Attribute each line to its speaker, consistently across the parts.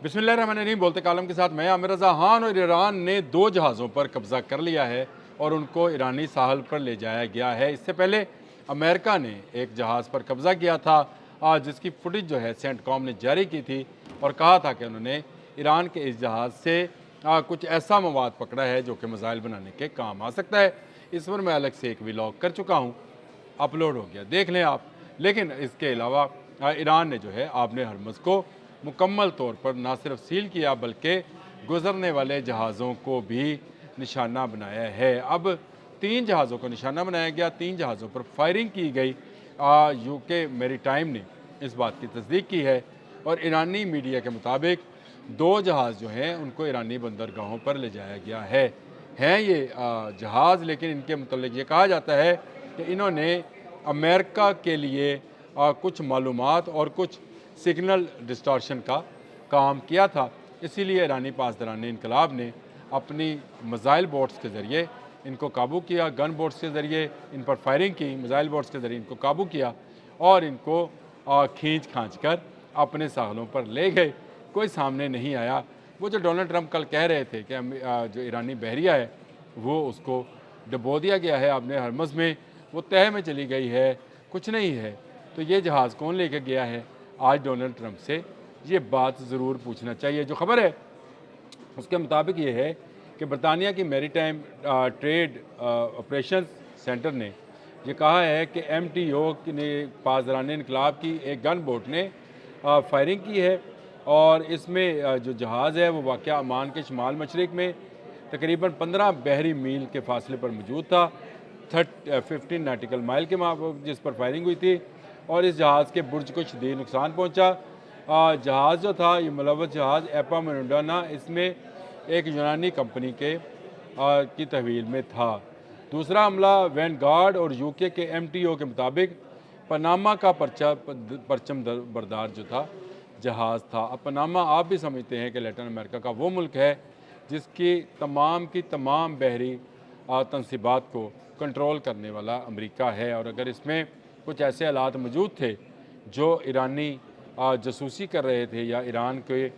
Speaker 1: बिस्मिल्लाहिर्रहमानिर्रहीम। बोलते कालम के साथ मैं आमिर रज़ा। खान और ईरान ने 2 जहाज़ों पर कब्ज़ा कर लिया है और उनको ईरानी साहल पर ले जाया गया है। इससे पहले अमेरिका ने एक जहाज़ पर कब्ज़ा किया था, जिसकी फुटेज जो है सेंटकॉम ने जारी की थी और कहा था कि उन्होंने ईरान के इस जहाज़ से कुछ ऐसा मवाद पकड़ा है जो कि मिसाइल बनाने के काम आ सकता है। इस पर मैं अलग से एक व्लॉग कर चुका हूँ, अपलोड हो गया, देख लें आप। लेकिन इसके अलावा ईरान ने जो है आबने हरमुज़ को मुकम्मल तौर पर ना सिर्फ सील किया बल्कि गुजरने वाले जहाज़ों को भी निशाना बनाया है। अब 3 जहाज़ों को निशाना बनाया गया, 3 जहाज़ों पर फायरिंग की गई। यूके मैरीटाइम ने इस बात की तस्दीक की है और ईरानी मीडिया के मुताबिक 2 जहाज़ जो हैं उनको ईरानी बंदरगाहों पर ले जाया गया है। हैं ये जहाज़, लेकिन इनके मुतल्लिक ये कहा जाता है कि इन्होंने अमेरिका के लिए कुछ मालूमात और कुछ सिग्नल डिस्टॉर्शन का काम किया था। इसीलिए ईरानी पासदारान इनकलाब ने अपनी मिसाइल बोट्स के ज़रिए इनको काबू किया, गन बोट्स के ज़रिए इन पर फायरिंग की, मिसाइल बोट्स के ज़रिए इनको काबू किया और इनको खींच खांच कर अपने साहलों पर ले गए। कोई सामने नहीं आया। वो जो डोनाल्ड ट्रंप कल कह रहे थे कि जो ईरानी बहरिया है वो उसको डुबो दिया गया है आबने हरमुज़ में, वो तह में चली गई है, कुछ नहीं है। तो ये जहाज़ कौन लेकर गया है? आज डोनाल्ड ट्रंप से ये बात ज़रूर पूछना चाहिए। जो खबर है उसके मुताबिक ये है कि बरतानिया की मैरीटाइम ट्रेड ऑपरेशन सेंटर ने ये कहा है कि MTO ने पासदारान इनकलाब की एक गन बोट ने फायरिंग की है और इसमें जो जहाज़ है वो वाक़या अमान के शुमाल मशरिक़ में तकरीबन 15 बहरी मील के फासले पर मौजूद था। 15 नाटिकल माइल के जिस पर फायरिंग हुई थी और इस जहाज़ के बुर्ज को शदीद नुकसान पहुँचा। जहाज़ जो था ये मुलव्वस जहाज़ एपा मेंडोना, इसमें एक यूनानी कंपनी के की तहवील में था। दूसरा हमला वैनगार्ड और यूके के MTO के मुताबिक पनामा का परचम बरदार जो था जहाज़ था। अब पनामा आप भी समझते हैं कि लैटिन अमेरिका का वो मुल्क है जिसकी तमाम बहरी तनसीबात को कंट्रोल करने वाला अमेरिका है और अगर इसमें कुछ ऐसे हालात मौजूद थे जो ईरानी जासूसी कर रहे थे या ईरान के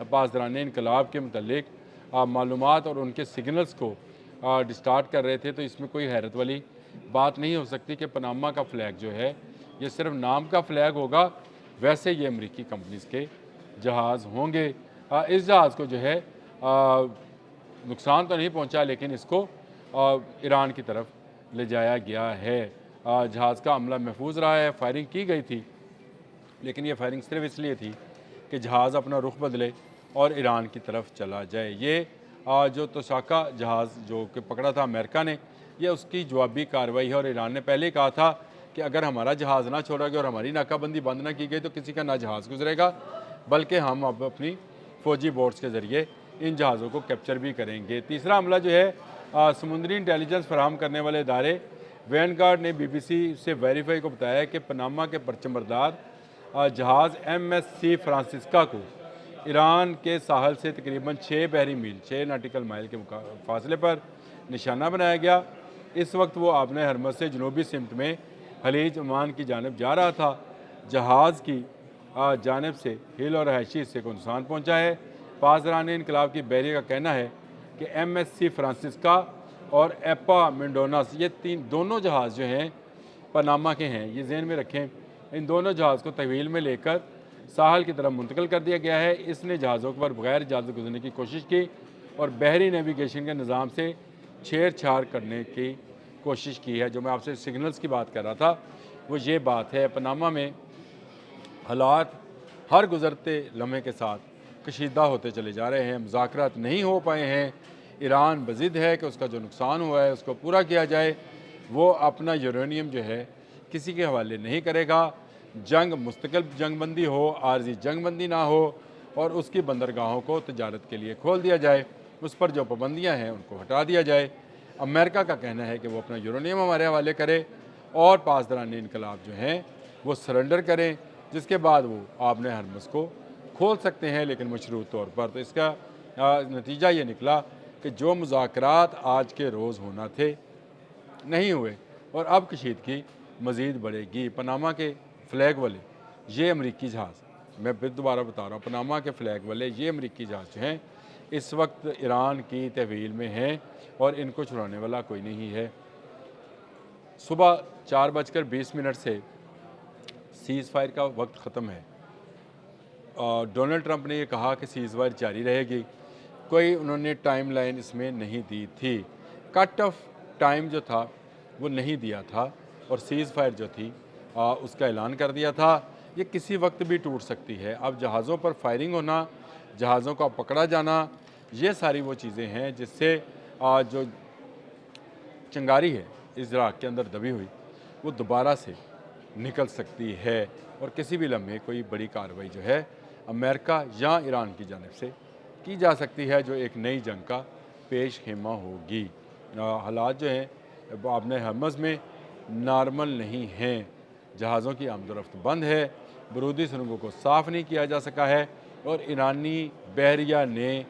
Speaker 1: पासदारान इनकलाब के मुतल्लिक मालूमात और उनके सिग्नल्स को डिस्टार्ट कर रहे थे, तो इसमें कोई हैरत वाली बात नहीं हो सकती कि पनामा का फ़्लैग जो है ये सिर्फ नाम का फ़्लैग होगा। वैसे ये अमेरिकी कंपनीज़ के जहाज़ होंगे। इस जहाज़ को जो है नुकसान तो नहीं पहुंचा, लेकिन इसको ईरान की तरफ ले जाया गया है। जहाज़ का अमला महफूज रहा है। फायरिंग की गई थी, लेकिन ये फायरिंग सिर्फ इसलिए थी कि जहाज़ अपना रुख बदले और ईरान की तरफ चला जाए। ये जो तोशाका जहाज़ जो कि पकड़ा था अमेरिका ने, ये उसकी जवाबी कार्रवाई है और ईरान ने पहले ही कहा था कि अगर हमारा जहाज़ ना छोड़ा गया और हमारी नाकाबंदी बंद ना की गई तो किसी का ना जहाज़ गुजरेगा, बल्कि हम अब अपनी फ़ौजी बोट्स के ज़रिए इन जहाज़ों को कैप्चर भी करेंगे। तीसरा हमला जो है समुद्री इंटेलिजेंस फराहम करने वाले इदारे वैनगार्ड ने BBC से वेरीफाई को बताया कि पनामा के परचमबरदार जहाज़ MSC फ्रांसिस्का को ईरान के साहल से तकरीबन 6 बहरी मील 6 नाटिकल माइल के फासले पर निशाना बनाया गया। इस वक्त वो आबने हरमुज़ से जनूबी सिमत में खलीज ओमान की जानब जा रहा था। जहाज़ की जानब से हिल और रहायशी हिस्से को नुकसान पहुँचा है। पासदारान इनकलाब की बहरिया का कहना है कि MSC फ्रांसिस्का और एपा मेंडोनास ये दोनों जहाज़ जो हैं पनामा के हैं। ये जहन में रखें, इन दोनों जहाज़ को तहवील में लेकर साहल की तरफ मुंतकिल कर दिया गया है। इसने जहाज़ों पर बगैर इजाज़त गुजरने की कोशिश की और बहरी नेविगेशन के निज़ाम से छेड़छाड़ करने की कोशिश की है। जो मैं आपसे सिग्नल्स की बात कर रहा था वो ये बात है। पनामा में हालात हर गुज़रते लम्हे के साथ कशीदा होते चले जा रहे हैं। मुज़ाकरात नहीं हो पाए हैं। ईरान बज़िद है कि उसका जो नुकसान हुआ है उसको पूरा किया जाए। वो अपना यूरेनियम जो है किसी के हवाले नहीं करेगा। जंग मुस्तकिल जंगबंदी हो, आर्जी जंगबंदी ना हो और उसकी बंदरगाहों को तजारत के लिए खोल दिया जाए। उस पर जो पाबंदियाँ हैं उनको हटा दिया जाए। अमेरिका का कहना है कि वो अपना यूरेनियम हमारे हवाले करे और पासदारान इनकलाब जो हैं वो सरेंडर करें, जिसके बाद वो आबने हरमुज़ को खोल सकते हैं, लेकिन मशरूत तौर पर। तो इसका नतीजा ये निकला कि जो मुज़ाकरात आज के रोज़ होना थे नहीं हुए और अब कशीदगी मज़ीद बढ़ेगी। पनामा के फ़्लैग वाले ये अमरीकी जहाज़ मैं फिर दोबारा बता रहा हूँ, पनामा के फ्लैग वाले ये अमरीकी जहाज़ जो हैं इस वक्त ईरान की तहवील में हैं और इनको छुड़ाने वाला कोई नहीं है। सुबह 4:20 से सीज़ फायर का वक्त ख़त्म है। डोनाल्ड ट्रंप ने ये कहा कि सीज़ फायर जारी रहेगी, कोई उन्होंने टाइम लाइन इसमें नहीं दी थी। कट ऑफ टाइम जो था वो नहीं दिया था और सीज़ फायर जो थी उसका ऐलान कर दिया था। ये किसी वक्त भी टूट सकती है। अब जहाज़ों पर फायरिंग होना, जहाज़ों का पकड़ा जाना, ये सारी वो चीज़ें हैं जिससे जो चिंगारी है इराक़ के अंदर दबी हुई वो दोबारा से निकल सकती है और किसी भी लम्हे कोई बड़ी कार्रवाई जो है अमेरिका या ईरान की जानिब से की जा सकती है, जो एक नई जंग का पेश खेमा होगी। हालात जो हैं वो आपने हरमज़ में नॉर्मल नहीं हैं। जहाज़ों की आमदोरफ्त बंद है, बरूदी सुरंगों को साफ़ नहीं किया जा सका है और ईरानी बहरिया ने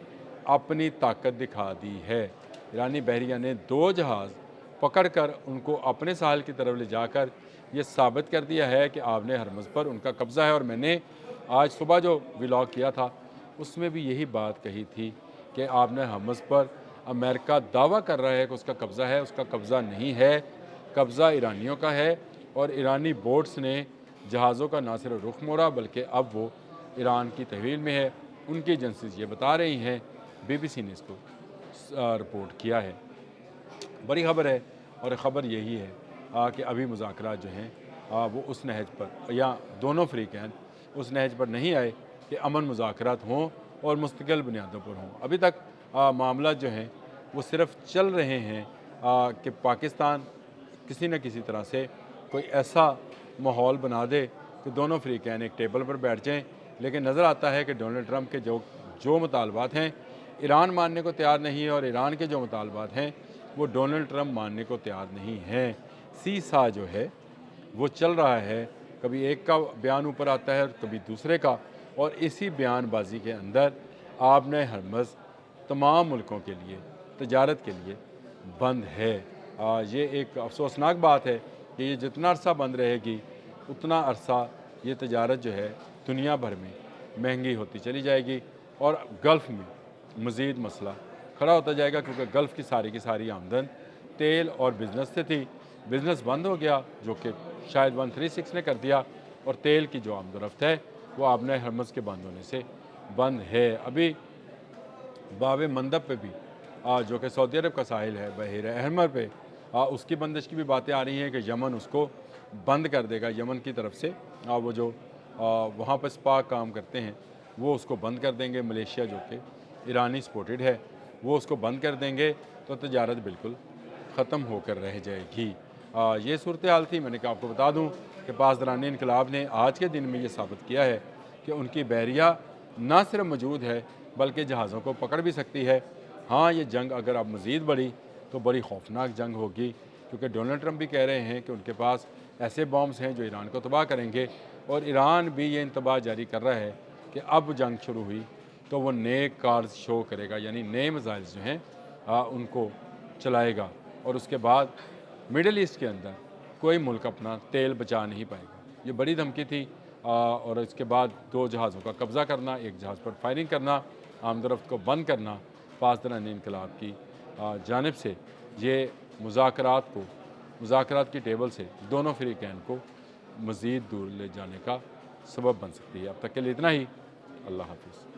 Speaker 1: अपनी ताकत दिखा दी है। ईरानी बहरिया ने 2 जहाज़ पकड़कर उनको अपने साहल की तरफ ले जाकर ये साबित कर दिया है कि आपने हरमज़ पर उनका कब्ज़ा है। और मैंने आज सुबह जो व्लॉग किया था उसमें भी यही बात कही थी कि आपने हरमज़ पर अमेरिका दावा कर रहा है कि उसका कब्ज़ा है, उसका कब्ज़ा नहीं है, कब्ज़ा ईरानियों का है। और ईरानी बोट्स ने जहाज़ों का ना सिर्फ रुख मोड़ा बल्कि अब वो ईरान की तहवील में है। उनकी एजेंसीज ये बता रही हैं, BBC ने इसको रिपोर्ट किया है। बड़ी ख़बर है और ख़बर यही है कि अभी मुज़ाकरात जो हैं वो उस नहज पर या दोनों फ़रीक़ैन उस नहज पर नहीं आए कि अमन मुज़ाकरात हों और मुस्तकिल बुनियादों पर हों। अभी तक मामला जो हैं वो सिर्फ़ चल रहे हैं कि पाकिस्तान किसी न किसी तरह से कोई ऐसा माहौल बना दे कि दोनों फ़रीक़ैन एक टेबल पर बैठ जाएँ। लेकिन नज़र आता है कि डोनाल्ड ट्रंप के जो मुतालबात हैं ईरान मानने को तैयार नहीं है और ईरान के जो मुतालबात हैं वो डोनाल्ड ट्रंप मानने को तैयार नहीं हैं। सीसा जो है वो चल रहा है, कभी एक का बयान ऊपर आता है और कभी दूसरे का, और इसी बयानबाजी के अंदर आपने हरमज़ तमाम मुल्कों के लिए तजारत के लिए बंद है। ये एक अफसोसनाक बात है कि ये जितना अरसा बंद रहेगी उतना अरसा ये तजारत जो है दुनिया भर में महंगी होती चली जाएगी और गल्फ़ में मज़ीद मसला खड़ा होता जाएगा, क्योंकि गल्फ़ की सारी आमदन तेल और बिज़नेस से थी। बिज़नेस बंद हो गया जो कि शायद 136 ने कर दिया और तेल की जो आमदोरफ्त है वो आपने हरमज़ के बंद होने से बंद है। अभी बाब मंदब पे भी जो कि सऊदी अरब का साहिल है बहर अहमर पे उसकी बंदिश की भी बातें आ रही हैं कि यमन उसको बंद कर देगा। यमन की तरफ से वो जो वहाँ पर स्पा काम करते हैं वो उसको बंद कर देंगे। मलेशिया जो कि ईरानी सपोर्टेड है वो उसको बंद कर देंगे तो तजारत बिल्कुल ख़त्म होकर रह जाएगी। ये सूरत हाल थी। मैंने कहा आपको बता दूं कि पासदारान इनकलाब ने आज के दिन में ये साबित किया है कि उनकी बहरिया ना सिर्फ मौजूद है बल्कि जहाज़ों को पकड़ भी सकती है। हाँ, ये जंग अगर अब मज़ीद बढ़ी तो बड़ी खौफनाक जंग होगी, क्योंकि डोनाल्ड ट्रंप भी कह रहे हैं कि उनके पास ऐसे बॉम्ब्स हैं जो ईरान को तबाह करेंगे और ईरान भी ये इंतबाह जारी कर रहा है कि अब जंग शुरू हुई तो वो नए कार्स शो करेगा, यानी नए मिसाइल जो हैं उनको चलाएगा और उसके बाद मिडल ईस्ट के अंदर कोई मुल्क अपना तेल बचा नहीं पाएगा। ये बड़ी धमकी थी और इसके बाद 2 जहाज़ों का कब्ज़ा करना, एक जहाज़ पर फायरिंग करना, आमदरफ्त को बंद करना पासदारान इनकलाब की जानिब से ये मुज़ाकरात की टेबल से दोनों फ़रीक़ैन को मज़ीद दूर ले जाने का सबब बन सकती है। अब तक के लिए इतना ही। अल्लाह हाफ़िज़।